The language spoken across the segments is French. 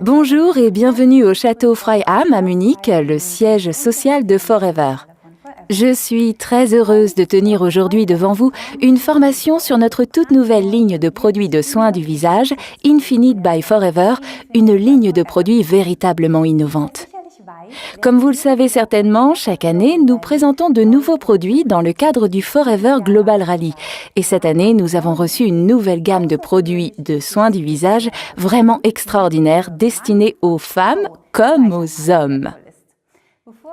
Bonjour et bienvenue au château Freiham à Munich, le siège social de Forever. Je suis très heureuse de tenir aujourd'hui devant vous une formation sur notre toute nouvelle ligne de produits de soins du visage, Infinite by Forever, une ligne de produits véritablement innovante. Comme vous le savez certainement, chaque année, nous présentons de nouveaux produits dans le cadre du Forever Global Rally. Et cette année, nous avons reçu une nouvelle gamme de produits de soins du visage vraiment extraordinaire, destinés aux femmes comme aux hommes.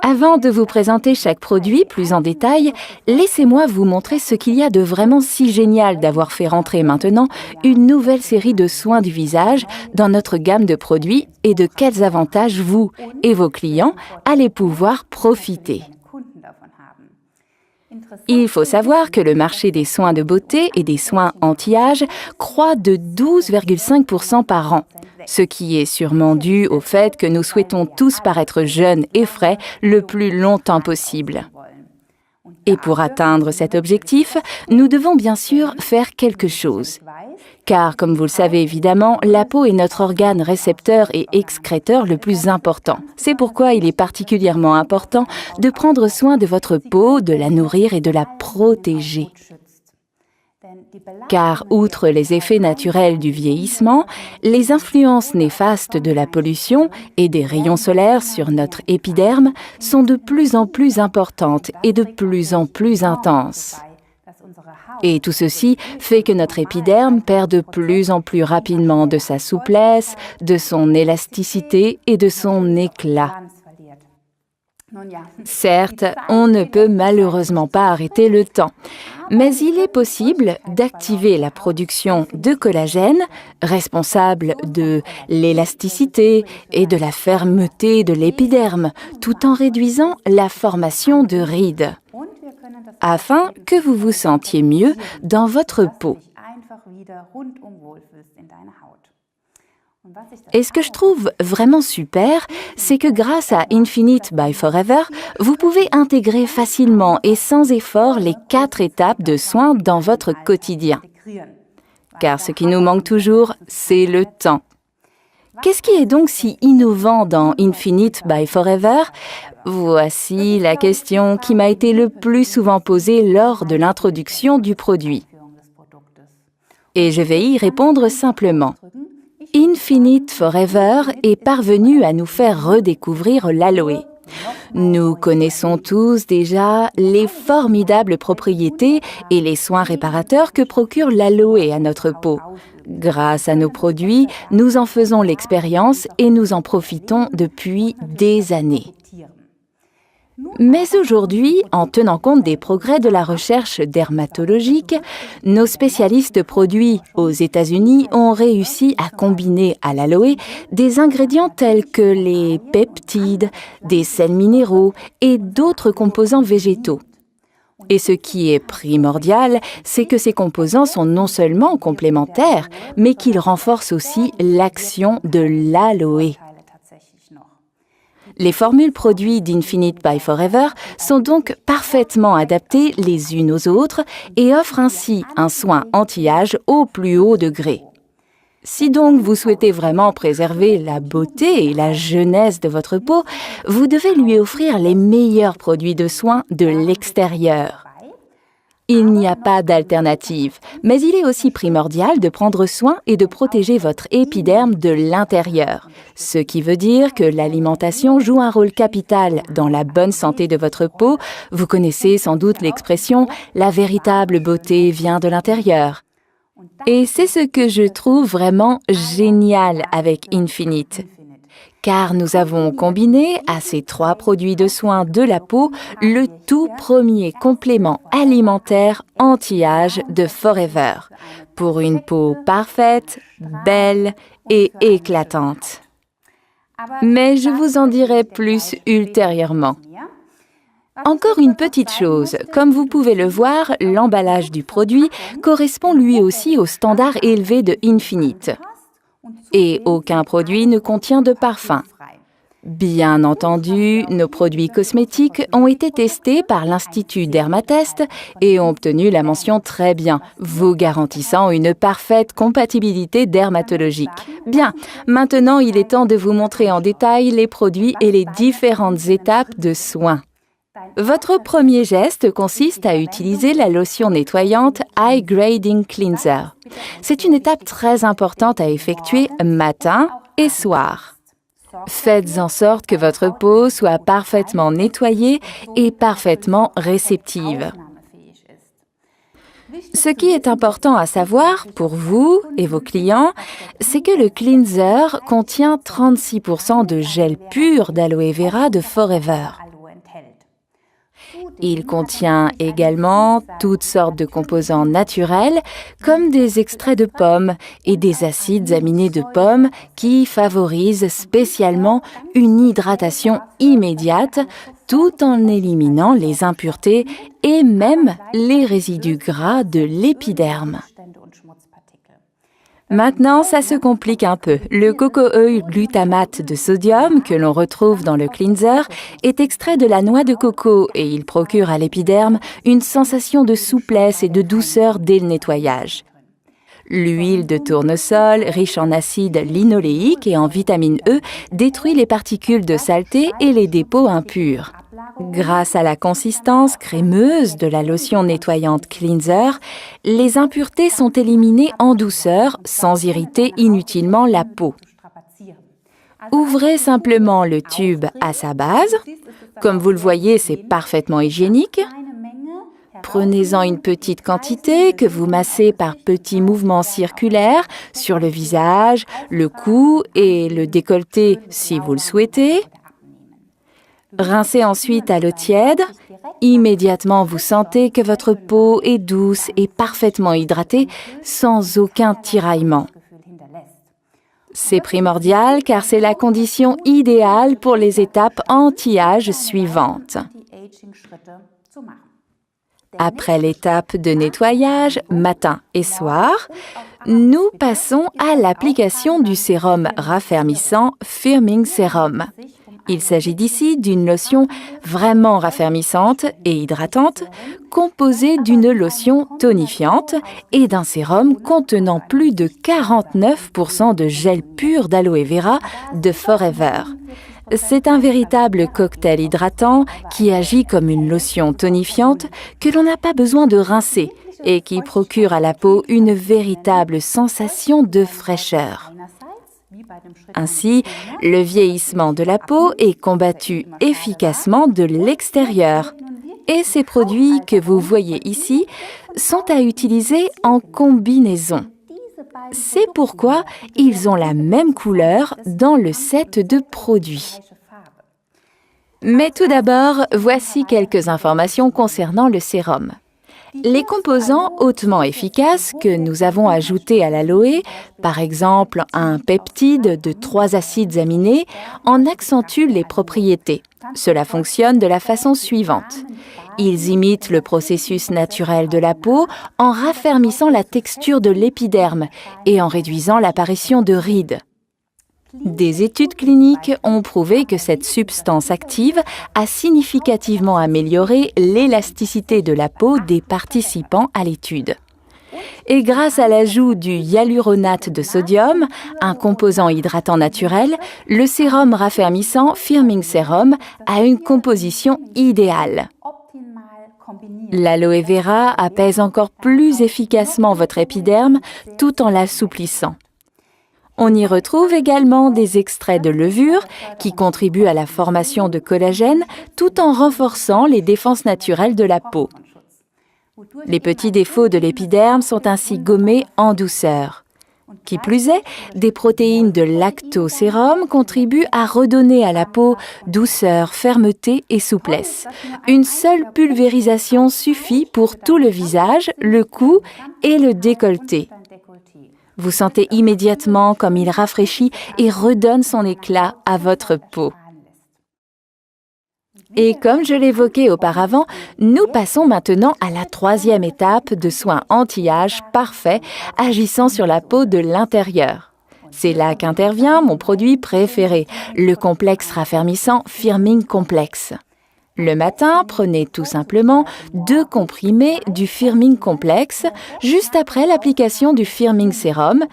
Avant de vous présenter chaque produit plus en détail, laissez-moi vous montrer ce qu'il y a de vraiment si génial d'avoir fait rentrer maintenant une nouvelle série de soins du visage dans notre gamme de produits et de quels avantages vous et vos clients allez pouvoir profiter. Il faut savoir que le marché des soins de beauté et des soins anti-âge croît de 12,5% par an, ce qui est sûrement dû au fait que nous souhaitons tous paraître jeunes et frais le plus longtemps possible. Et pour atteindre cet objectif, nous devons bien sûr faire quelque chose. Car, comme vous le savez évidemment, la peau est notre organe récepteur et excréteur le plus important. C'est pourquoi il est particulièrement important de prendre soin de votre peau, de la nourrir et de la protéger. Car, outre les effets naturels du vieillissement, les influences néfastes de la pollution et des rayons solaires sur notre épiderme sont de plus en plus importantes et de plus en plus intenses. Et tout ceci fait que notre épiderme perd de plus en plus rapidement de sa souplesse, de son élasticité et de son éclat. Certes, on ne peut malheureusement pas arrêter le temps, mais il est possible d'activer la production de collagène, responsable de l'élasticité et de la fermeté de l'épiderme, tout en réduisant la formation de rides, afin que vous vous sentiez mieux dans votre peau. Et ce que je trouve vraiment super, c'est que grâce à Infinite by Forever, vous pouvez intégrer facilement et sans effort les 4 étapes de soins dans votre quotidien. Car ce qui nous manque toujours, c'est le temps. Qu'est-ce qui est donc si innovant dans Infinite by Forever ? Voici la question qui m'a été le plus souvent posée lors de l'introduction du produit. Et je vais y répondre simplement. Infinite Forever est parvenu à nous faire redécouvrir l'aloe. Nous connaissons tous déjà les formidables propriétés et les soins réparateurs que procure l'aloe à notre peau. Grâce à nos produits, nous en faisons l'expérience et nous en profitons depuis des années. Mais aujourd'hui, en tenant compte des progrès de la recherche dermatologique, nos spécialistes produits aux États-Unis ont réussi à combiner à l'aloe des ingrédients tels que les peptides, des sels minéraux et d'autres composants végétaux. Et ce qui est primordial, c'est que ces composants sont non seulement complémentaires, mais qu'ils renforcent aussi l'action de l'aloe. Les formules produits d'Infinite by Forever sont donc parfaitement adaptées les unes aux autres et offrent ainsi un soin anti-âge au plus haut degré. Si donc vous souhaitez vraiment préserver la beauté et la jeunesse de votre peau, vous devez lui offrir les meilleurs produits de soins de l'extérieur. Il n'y a pas d'alternative, mais il est aussi primordial de prendre soin et de protéger votre épiderme de l'intérieur. Ce qui veut dire que l'alimentation joue un rôle capital dans la bonne santé de votre peau. Vous connaissez sans doute l'expression « la véritable beauté vient de l'intérieur ». Et c'est ce que je trouve vraiment génial avec Infinite. Car nous avons combiné à ces 3 produits de soins de la peau le tout premier complément alimentaire anti-âge de Forever, pour une peau parfaite, belle et éclatante. Mais je vous en dirai plus ultérieurement. Encore une petite chose, comme vous pouvez le voir, l'emballage du produit correspond lui aussi au standard élevé de Infinite. Et aucun produit ne contient de parfum. Bien entendu, nos produits cosmétiques ont été testés par l'Institut Dermatest et ont obtenu la mention très bien, vous garantissant une parfaite compatibilité dermatologique. Bien, maintenant il est temps de vous montrer en détail les produits et les différentes étapes de soins. Votre premier geste consiste à utiliser la lotion nettoyante Eye Grading Cleanser. C'est une étape très importante à effectuer matin et soir. Faites en sorte que votre peau soit parfaitement nettoyée et parfaitement réceptive. Ce qui est important à savoir pour vous et vos clients, c'est que le cleanser contient 36% de gel pur d'aloe vera de Forever. Il contient également toutes sortes de composants naturels comme des extraits de pommes et des acides aminés de pommes qui favorisent spécialement une hydratation immédiate tout en éliminant les impuretés et même les résidus gras de l'épiderme. Maintenant, ça se complique un peu. Le coco-glutamate de sodium que l'on retrouve dans le cleanser est extrait de la noix de coco et il procure à l'épiderme une sensation de souplesse et de douceur dès le nettoyage. L'huile de tournesol, riche en acide linoléique et en vitamine E, détruit les particules de saleté et les dépôts impurs. Grâce à la consistance crémeuse de la lotion nettoyante cleanser, les impuretés sont éliminées en douceur sans irriter inutilement la peau. Ouvrez simplement le tube à sa base. Comme vous le voyez, c'est parfaitement hygiénique. Prenez-en une petite quantité que vous massez par petits mouvements circulaires sur le visage, le cou et le décolleté si vous le souhaitez. Rincez ensuite à l'eau tiède. Immédiatement, vous sentez que votre peau est douce et parfaitement hydratée sans aucun tiraillement. C'est primordial car c'est la condition idéale pour les étapes anti-âge suivantes. Après l'étape de nettoyage, matin et soir, nous passons à l'application du sérum raffermissant Firming Serum. Il s'agit d'ici d'une lotion vraiment raffermissante et hydratante, composée d'une lotion tonifiante et d'un sérum contenant plus de 49% de gel pur d'aloe vera de Forever. C'est un véritable cocktail hydratant qui agit comme une lotion tonifiante que l'on n'a pas besoin de rincer et qui procure à la peau une véritable sensation de fraîcheur. Ainsi, le vieillissement de la peau est combattu efficacement de l'extérieur. Et ces produits que vous voyez ici sont à utiliser en combinaison. C'est pourquoi ils ont la même couleur dans le set de produits. Mais tout d'abord, voici quelques informations concernant le sérum. Les composants hautement efficaces que nous avons ajoutés à l'aloe, par exemple un peptide de 3 acides aminés, en accentuent les propriétés. Cela fonctionne de la façon suivante. Ils imitent le processus naturel de la peau en raffermissant la texture de l'épiderme et en réduisant l'apparition de rides. Des études cliniques ont prouvé que cette substance active a significativement amélioré l'élasticité de la peau des participants à l'étude. Et grâce à l'ajout du hyaluronate de sodium, un composant hydratant naturel, le sérum raffermissant Firming Serum a une composition idéale. L'aloe vera apaise encore plus efficacement votre épiderme tout en l'assouplissant. On y retrouve également des extraits de levure qui contribuent à la formation de collagène tout en renforçant les défenses naturelles de la peau. Les petits défauts de l'épiderme sont ainsi gommés en douceur. Qui plus est, des protéines de lactosérum contribuent à redonner à la peau douceur, fermeté et souplesse. Une seule pulvérisation suffit pour tout le visage, le cou et le décolleté. Vous sentez immédiatement comme il rafraîchit et redonne son éclat à votre peau. Et comme je l'évoquais auparavant, nous passons maintenant à la 3e étape de soins anti-âge parfaits agissant sur la peau de l'intérieur. C'est là qu'intervient mon produit préféré, le complexe raffermissant Firming Complex. Le matin, prenez tout simplement 2 comprimés du Firming Complex juste après l'application du Firming Sérum,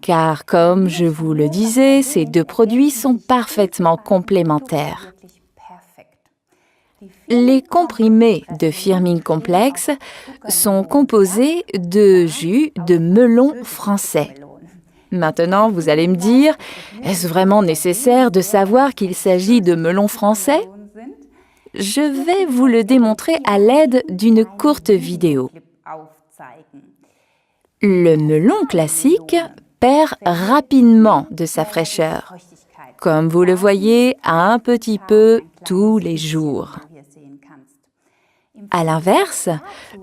car comme je vous le disais, ces 2 produits sont parfaitement complémentaires. Les comprimés de Firming Complex sont composés de jus de melon français. Maintenant, vous allez me dire, est-ce vraiment nécessaire de savoir qu'il s'agit de melon français ? Je vais vous le démontrer à l'aide d'une courte vidéo. Le melon classique perd rapidement de sa fraîcheur, comme vous le voyez un petit peu tous les jours. À l'inverse,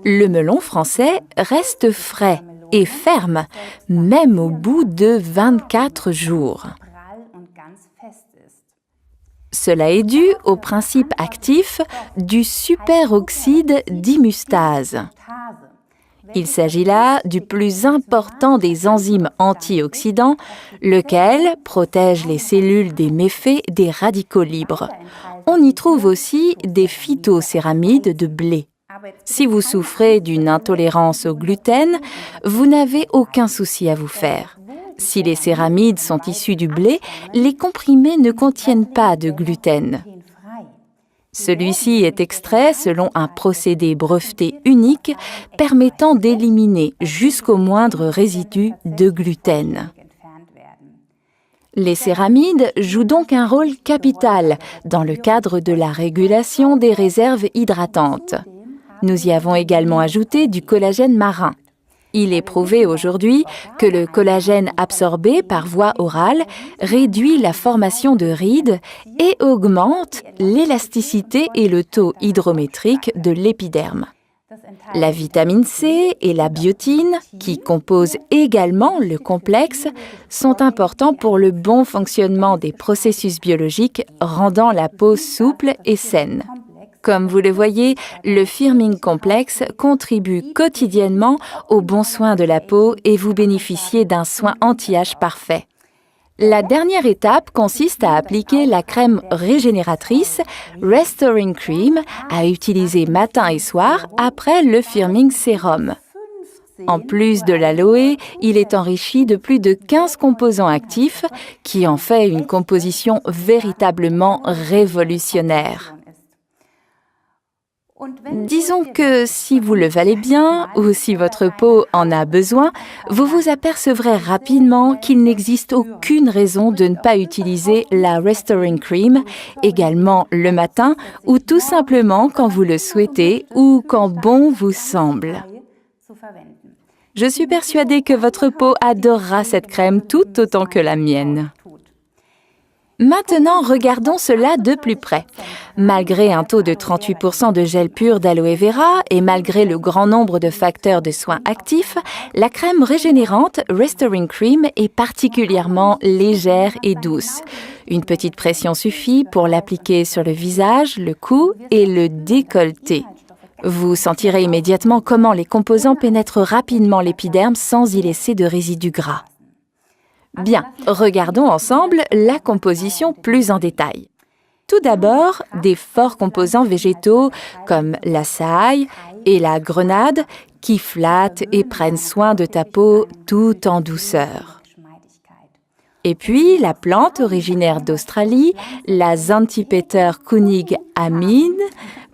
le melon français reste frais et ferme, même au bout de 24 jours. Cela est dû au principe actif du superoxyde dimustase. Il s'agit là du plus important des enzymes antioxydants, lequel protège les cellules des méfaits des radicaux libres. On y trouve aussi des phytocéramides de blé. Si vous souffrez d'une intolérance au gluten, vous n'avez aucun souci à vous faire. Si les céramides sont issus du blé, les comprimés ne contiennent pas de gluten. Celui-ci est extrait selon un procédé breveté unique permettant d'éliminer jusqu'au moindre résidu de gluten. Les céramides jouent donc un rôle capital dans le cadre de la régulation des réserves hydratantes. Nous y avons également ajouté du collagène marin. Il est prouvé aujourd'hui que le collagène absorbé par voie orale réduit la formation de rides et augmente l'élasticité et le taux hydrométrique de l'épiderme. La vitamine C et la biotine, qui composent également le complexe, sont importants pour le bon fonctionnement des processus biologiques, rendant la peau souple et saine. Comme vous le voyez, le Firming Complex contribue quotidiennement au bon soin de la peau et vous bénéficiez d'un soin anti-âge parfait. La dernière étape consiste à appliquer la crème régénératrice Restoring Cream à utiliser matin et soir après le Firming Sérum. En plus de l'aloe, il est enrichi de plus de 15 composants actifs qui en fait une composition véritablement révolutionnaire. Disons que si vous le valez bien ou si votre peau en a besoin, vous vous apercevrez rapidement qu'il n'existe aucune raison de ne pas utiliser la Restoring Cream, également le matin ou tout simplement quand vous le souhaitez ou quand bon vous semble. Je suis persuadée que votre peau adorera cette crème tout autant que la mienne. Maintenant, regardons cela de plus près. Malgré un taux de 38% de gel pur d'aloe vera et malgré le grand nombre de facteurs de soins actifs, la crème régénérante Restoring Cream est particulièrement légère et douce. Une petite pression suffit pour l'appliquer sur le visage, le cou et le décolleté. Vous sentirez immédiatement comment les composants pénètrent rapidement l'épiderme sans y laisser de résidus gras. Bien, regardons ensemble la composition plus en détail. Tout d'abord, des forts composants végétaux comme la saille et la grenade qui flattent et prennent soin de ta peau tout en douceur. Et puis, la plante originaire d'Australie, la Zantipeter Kunig amine,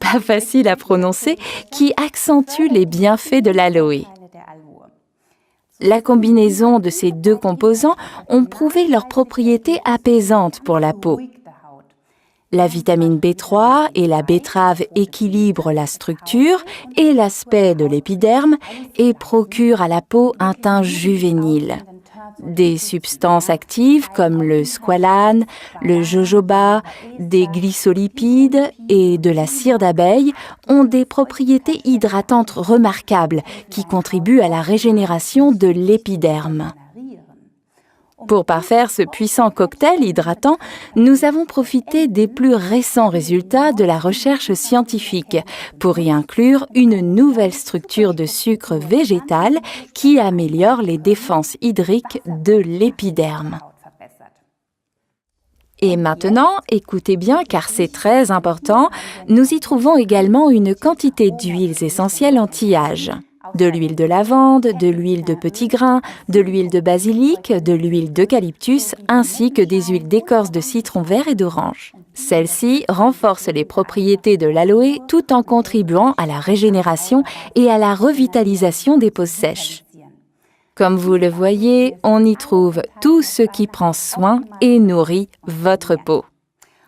pas facile à prononcer, qui accentue les bienfaits de l'aloe. La combinaison de ces 2 composants ont prouvé leurs propriétés apaisantes pour la peau. La vitamine B3 et la betterave équilibrent la structure et l'aspect de l'épiderme et procurent à la peau un teint juvénile. Des substances actives comme le squalane, le jojoba, des glycolipides et de la cire d'abeille ont des propriétés hydratantes remarquables qui contribuent à la régénération de l'épiderme. Pour parfaire ce puissant cocktail hydratant, nous avons profité des plus récents résultats de la recherche scientifique pour y inclure une nouvelle structure de sucre végétal qui améliore les défenses hydriques de l'épiderme. Et maintenant, écoutez bien car c'est très important, nous y trouvons également une quantité d'huiles essentielles anti-âge. De l'huile de lavande, de l'huile de petits grains, de l'huile de basilic, de l'huile d'eucalyptus, ainsi que des huiles d'écorce de citron vert et d'orange. Celles-ci renforcent les propriétés de l'aloe tout en contribuant à la régénération et à la revitalisation des peaux sèches. Comme vous le voyez, on y trouve tout ce qui prend soin et nourrit votre peau.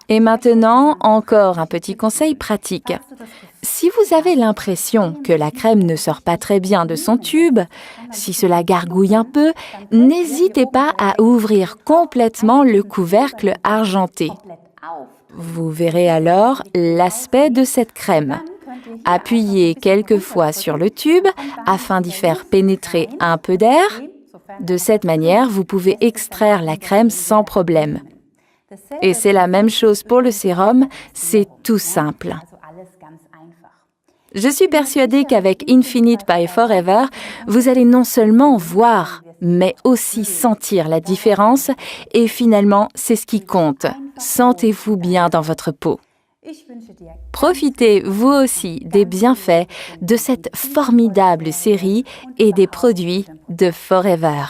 Et maintenant, encore un petit conseil pratique. Si vous avez l'impression que la crème ne sort pas très bien de son tube, si cela gargouille un peu, n'hésitez pas à ouvrir complètement le couvercle argenté. Vous verrez alors l'aspect de cette crème. Appuyez quelques fois sur le tube afin d'y faire pénétrer un peu d'air. De cette manière, vous pouvez extraire la crème sans problème. Et c'est la même chose pour le sérum, c'est tout simple. Je suis persuadée qu'avec Infinite by Forever, vous allez non seulement voir, mais aussi sentir la différence. Et finalement, c'est ce qui compte. Sentez-vous bien dans votre peau. Profitez, vous aussi, des bienfaits de cette formidable série et des produits de Forever.